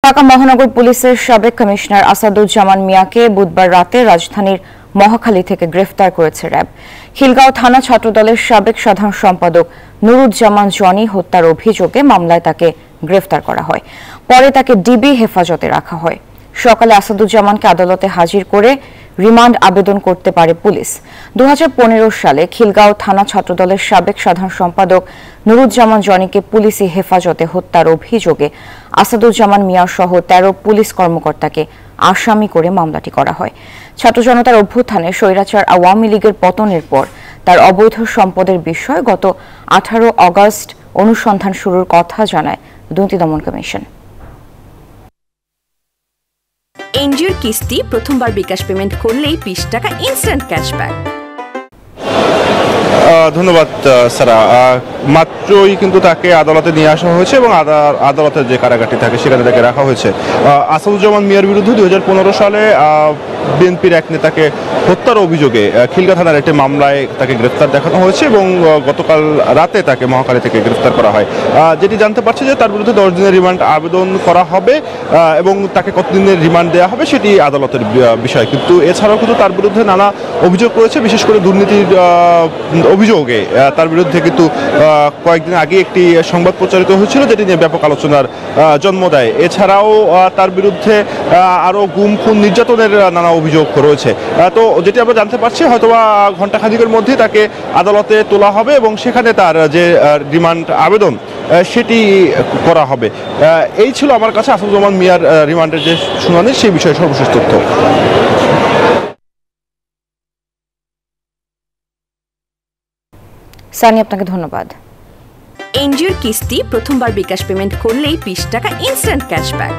ঢাকা মহানগর পুলিশের সাবেক কমিশনার আসাদুজ্জামান মিয়াকে বুধবার রাতে রাজধানীর মহাখালী থেকে গ্রেফতার করেছে র্যাব। খিলগাঁও থানা ছাত্রদলের সাবেক সাধারণ সম্পাদক নুরুজ্জামান জনি হত্যার অভিযোগে মামলায় তাকে গ্রেফতার করা হয়। পরে তাকে ডিবি হেফাজতে রাখা হয়। সকালে আসাদুজ্জামানকে আদালতে হাজির করে রিমান্ড আবেদন করতে পারে পুলিশ। 2015 সালে খিলগাঁও থানা ছাত্রদলের সাবেক সাধারণ সম্পাদক নুরুজ্জামান জনিকে পুলিশি হেফাজতে হত্যার অভিযোগে আসাদুজ্জামান মিয়া সহ 13 পুলিশ কর্মকর্তাকে আসামি করে মামলাটি করা হয়। ছাত্র জনতার অভ্যুত্থানে স্বৈরাচার আওয়ামী লীগের পতনের পর তার অবৈধ সম্পদের বিষয়ে গত 18 আগস্ট অনুসন্ধান শুরুর কথা জানায় দুর্নীতি দমন কমিশন। এনজিওর কিস্তি প্রথমবার বিকাশ পেমেন্ট করলেই 20 টাকা ইনস্ট্যান্ট ক্যাশব্যাক। ধন্যবাদ সারা। মাত্রই কিন্তু তাকে আদালতে নিয়ে আসা হয়েছে এবং আদালতের যে কারাগারটি থাকে সেখানে তাকে রাখা হয়েছে। আসাদুজ্জামান মিয়ার বিরুদ্ধে 2015 সালে বিএনপির এক নেতাকে হত্যার অভিযোগে খিলগাঁও থানার একটি মামলায় তাকে গ্রেফতার দেখানো হয়েছে এবং গতকাল রাতে তাকে মহাখালী থেকে গ্রেফতার করা হয়। যেটি জানতে পারছে যে তার বিরুদ্ধে 10 দিনের রিমান্ড আবেদন করা হবে এবং তাকে কতদিনের রিমান্ড দেওয়া হবে সেটি আদালতের বিষয়। কিন্তু এছাড়াও কিন্তু তার বিরুদ্ধে নানা অভিযোগ রয়েছে, বিশেষ করে দুর্নীতির অভিযোগে তার বিরুদ্ধে কিন্তু কয়েকদিন আগে একটি সংবাদ প্রচারিত হয়েছিল যেটি নিয়ে ব্যাপক আলোচনার জন্ম দেয়। এছাড়াও তার বিরুদ্ধে আরও গুম খুন নির্যাতনের নানা অভিযোগ রয়েছে। তো যেটি আমরা জানতে পারছি হয়তোবা ঘণ্টাখানেকের মধ্যে তাকে আদালতে তোলা হবে এবং সেখানে তার যে রিমান্ড আবেদন সেটি করা হবে। এই ছিল আমার কাছে আসাদুজ্জামান মিয়ার রিমান্ডের যে শুনানি সেই বিষয়ে সর্বশেষ তথ্য। সানি, আপনাকে ধন্যবাদ। এনজিওর কিস্তি প্রথমবার বিকাশ পেমেন্ট করলেই 20 টাকা ইনস্ট্যান্ট ক্যাশব্যাক।